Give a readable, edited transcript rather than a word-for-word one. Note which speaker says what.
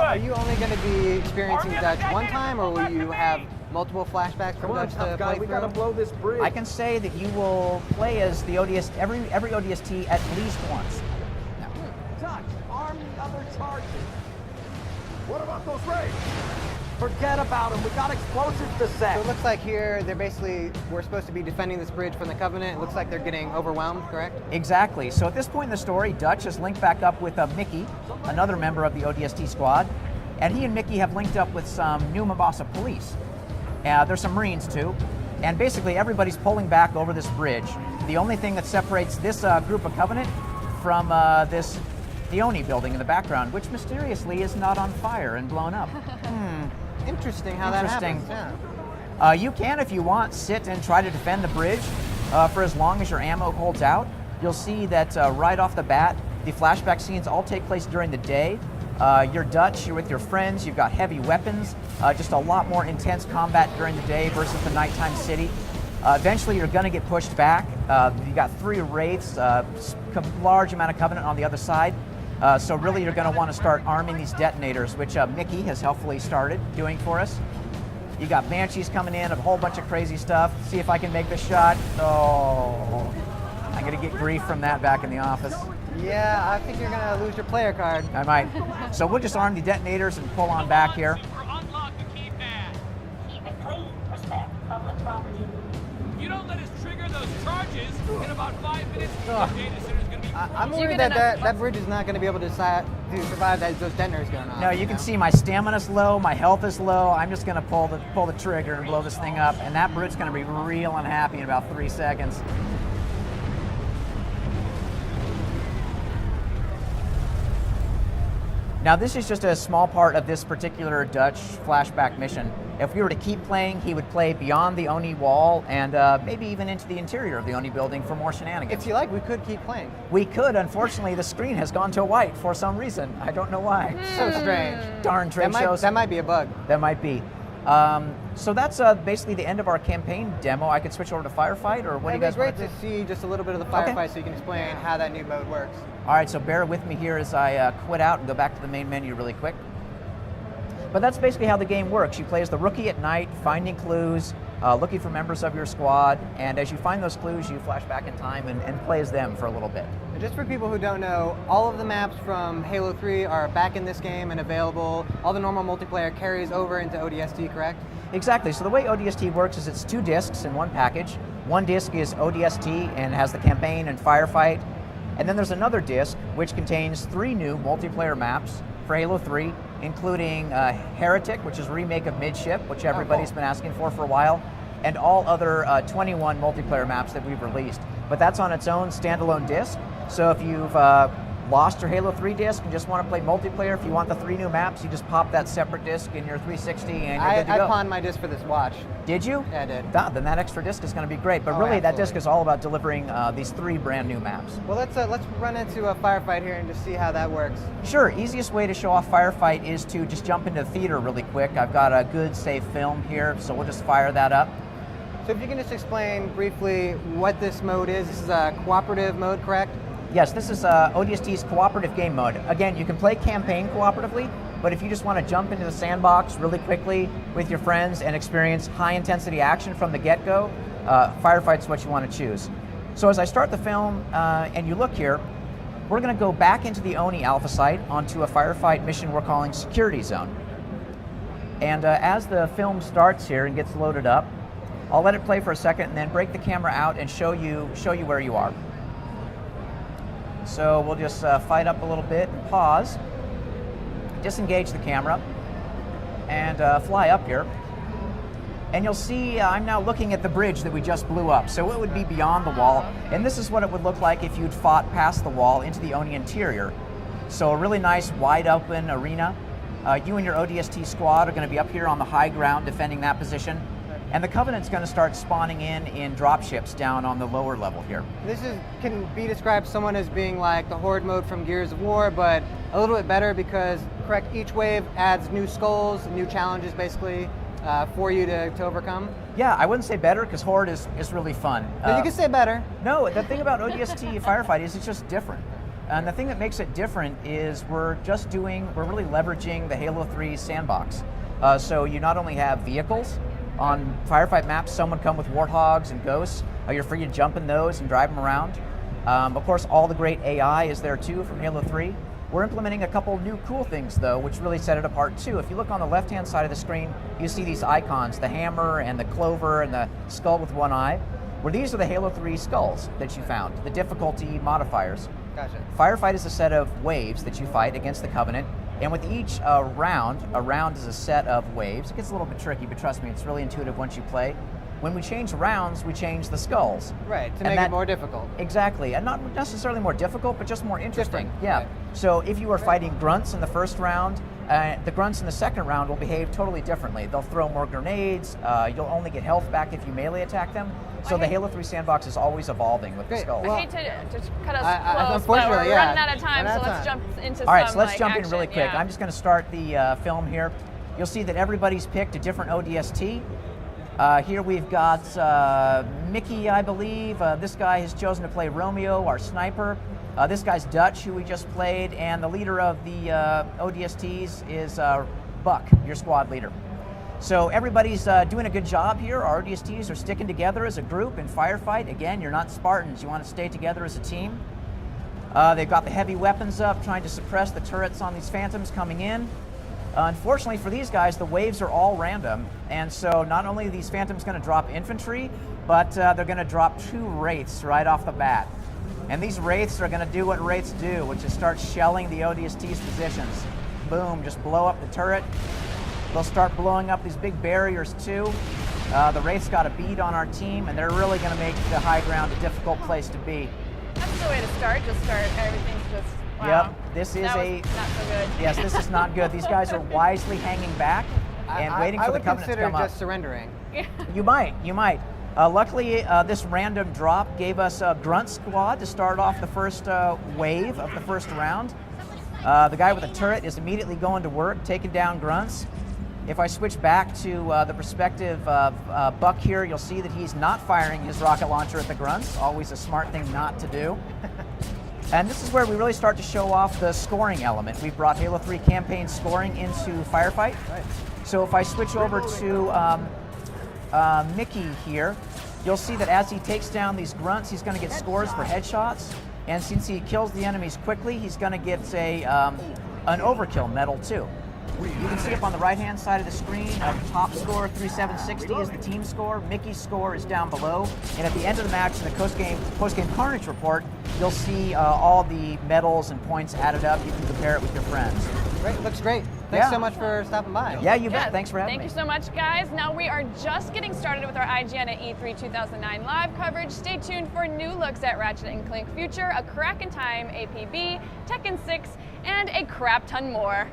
Speaker 1: are you only going to be experiencing Dutch one time, or will you have multiple flashbacks from Dutch to play through?
Speaker 2: We gotta blow this bridge.
Speaker 3: I can say that you will play as the ODS, every ODST at least once.
Speaker 2: Dutch, arm the other charges. What about those raids? Forget about them. We got explosives to set.
Speaker 1: So it looks like here we're supposed to be defending this bridge from the Covenant. It looks like they're getting overwhelmed, correct?
Speaker 3: Exactly. So at this point in the story, Dutch has linked back up with Mickey, another member of the ODST squad, and he and Mickey have linked up with some new Mombasa police. There's some Marines too, and basically everybody's pulling back over this bridge. The only thing that separates this group of Covenant from this Dione building in the background, which mysteriously is not on fire and blown up.
Speaker 1: Interesting how that happens. Yeah.
Speaker 3: You can, if you want, sit and try to defend the bridge for as long as your ammo holds out. You'll see that right off the bat, the flashback scenes all take place during the day. You're Dutch, you're with your friends, you've got heavy weapons, just a lot more intense combat during the day versus the nighttime city. Eventually you're going to get pushed back. You got 3 wraiths, large amount of Covenant on the other side. So really you're going to want to start arming these detonators, which Mickey has helpfully started doing for us. You got Banshees coming in, a whole bunch of crazy stuff. See if I can make the shot. Oh, I'm going to get grief from that back in the office.
Speaker 1: Yeah, I think you're going to lose your player card.
Speaker 3: I might. So we'll just arm the detonators and pull on back here.
Speaker 4: If you don't let us trigger those charges, in about 5 minutes, the data center's going to be...
Speaker 1: I'm worried that bridge is not going to be able to survive those detonators going on.
Speaker 3: No, you can see my stamina's low, my health is low. I'm just going to pull the trigger and blow this thing up, and that bridge's going to be real unhappy in about 3 seconds. Now this is just a small part of this particular Dutch flashback mission. If we were to keep playing, he would play beyond the Oni wall and maybe even into the interior of the Oni building for more shenanigans.
Speaker 1: If you like, we could keep playing.
Speaker 3: We could. Unfortunately, the screen has gone to white for some reason. I don't know why.
Speaker 1: So strange.
Speaker 3: Darn trade shows.
Speaker 1: That might be a bug.
Speaker 3: That might be. So that's basically the end of our campaign demo. I could switch over to Firefight, or what do you guys want to do?
Speaker 1: It'd be great to see just a little bit of the Firefight so you can explain how that new mode works.
Speaker 3: All right, so bear with me here as I quit out and go back to the main menu really quick. But that's basically how the game works. You play as the rookie at night, finding clues, looking for members of your squad, and as you find those clues, you flash back in time and play as them for a little bit.
Speaker 1: And just for people who don't know, all of the maps from Halo 3 are back in this game and available. All the normal multiplayer carries over into ODST, correct?
Speaker 3: Exactly. So the way ODST works is it's 2 discs in one package. One disc is ODST and has the campaign and Firefight. And then there's another disc which contains 3 new multiplayer maps for Halo 3, including Heretic, which is a remake of Midship, which everybody's been asking for a while, and all other 21 multiplayer maps that we've released. But that's on its own standalone disc. So if you've lost your Halo 3 disc and just want to play multiplayer, if you want the 3 new maps, you just pop that separate disc in your 360 and you're good to go.
Speaker 1: I pawned my disc for this watch.
Speaker 3: Did you?
Speaker 1: Yeah, I did.
Speaker 3: Then that extra disc is going to be great. But really, that disc is all about delivering these 3 brand new maps.
Speaker 1: Well, let's run into a Firefight here and just see how that works.
Speaker 3: Sure. Easiest way to show off Firefight is to just jump into the theater really quick. I've got a good, safe film here, so we'll just fire that up.
Speaker 1: So if you can just explain briefly what this mode is. This is a cooperative mode, correct?
Speaker 3: Yes, this is ODST's cooperative game mode. Again, you can play campaign cooperatively, but if you just want to jump into the sandbox really quickly with your friends and experience high-intensity action from the get-go, Firefight's what you want to choose. So as I start the film and you look here, we're going to go back into the Oni Alpha site onto a Firefight mission we're calling Security Zone. And as the film starts here and gets loaded up, I'll let it play for a second and then break the camera out and show you where you are. So we'll just fight up a little bit and pause, disengage the camera, and fly up here. And you'll see I'm now looking at the bridge that we just blew up. So it would be beyond the wall, and this is what it would look like if you'd fought past the wall into the Oni interior. So a really nice wide open arena. You and your ODST squad are going to be up here on the high ground defending that position. And the Covenant's going to start spawning in dropships down on the lower level here.
Speaker 1: This can be described someone as being like the Horde mode from Gears of War, but a little bit better because, correct, each wave adds new skulls, new challenges basically for you to overcome.
Speaker 3: Yeah, I wouldn't say better because Horde is really fun.
Speaker 1: No, you can say better.
Speaker 3: No, the thing about ODST Firefight is it's just different. And the thing that makes it different is we're really leveraging the Halo 3 sandbox. So you not only have vehicles on firefight maps, some would come with Warthogs and Ghosts. You're free to jump in those and drive them around. Of course, all the great AI is there too from Halo 3. We're implementing a couple new cool things though, which really set it apart too. If you look on the left-hand side of the screen, you see these icons, the hammer and the clover and the skull with one eye. Well, these are the Halo 3 skulls that you found, the difficulty modifiers.
Speaker 1: Gotcha.
Speaker 3: Firefight is a set of waves that you fight against the Covenant, and with each round, a round is a set of waves. It gets a little bit tricky, but trust me, it's really intuitive once you play. When we change rounds, we change the skulls.
Speaker 1: Right, to make it more difficult.
Speaker 3: Exactly, and not necessarily more difficult, but just more interesting.
Speaker 1: Different.
Speaker 3: Yeah.
Speaker 1: Right.
Speaker 3: So if you are fighting grunts in the first round, the grunts in the second round will behave totally differently. They'll throw more grenades. You'll only get health back if you melee attack them. So the Halo 3 sandbox is always evolving with the skulls.
Speaker 1: Well,
Speaker 5: I hate to cut us close, but
Speaker 1: unfortunately,
Speaker 5: we're running out of time,
Speaker 1: Running
Speaker 5: so
Speaker 1: out of
Speaker 5: let's
Speaker 1: time.
Speaker 5: jump into some
Speaker 3: All right, so let's jump
Speaker 5: action.
Speaker 3: in really quick.
Speaker 5: Yeah.
Speaker 3: I'm just going to start the film here. You'll see that everybody's picked a different ODST. Here we've got Mickey, I believe. This guy has chosen to play Romeo, our sniper. This guy's Dutch, who we just played, and the leader of the ODSTs is Buck, your squad leader. So everybody's doing a good job here. Our ODSTs are sticking together as a group in firefight. Again, you're not Spartans. You want to stay together as a team. They've got the heavy weapons up, trying to suppress the turrets on these Phantoms coming in. Unfortunately for these guys, the waves are all random, and so not only are these Phantoms going to drop infantry, but they're going to drop 2 Wraiths right off the bat. And these Wraiths are going to do what Wraiths do, which is start shelling the ODST's positions. Boom, just blow up the turret. They'll start blowing up these big barriers too. The Wraiths got a bead on our team, and they're really going to make the high ground a difficult place to be.
Speaker 5: That's the way to start. Just start. Everything's just. Wow.
Speaker 3: Yep, this is
Speaker 5: That was not so good.
Speaker 3: Yes, this is not good. These guys are wisely hanging back and waiting for the Covenant to come
Speaker 1: I would consider
Speaker 3: up.
Speaker 1: just surrendering.
Speaker 3: You might. Luckily, this random drop gave us a grunt squad to start off the first wave of the first round. The guy with the turret is immediately going to work, taking down grunts. If I switch back to the perspective of Buck here, you'll see that he's not firing his rocket launcher at the grunts, always a smart thing not to do. And this is where we really start to show off the scoring element. We've brought Halo 3 campaign scoring into Firefight. Right. So if I switch over to Mickey here, you'll see that as he takes down these grunts, he's going to get scores for headshots. And since he kills the enemies quickly, he's going to get an overkill medal too. You can see up on the right-hand side of the screen, top score 3760 is the team score. Mickey's score is down below. And at the end of the match, in the post-game Carnage report, you'll see all the medals and points added up. You can compare it with your friends.
Speaker 1: Great, looks great. Thanks so much for stopping by.
Speaker 3: Yeah, you bet. Thanks for having me.
Speaker 5: Thank you so much, guys. Now we are just getting started with our IGN at E3 2009 live coverage. Stay tuned for new looks at Ratchet & Clank Future, A Crack in Time, APB, Tekken 6, and a crap ton more.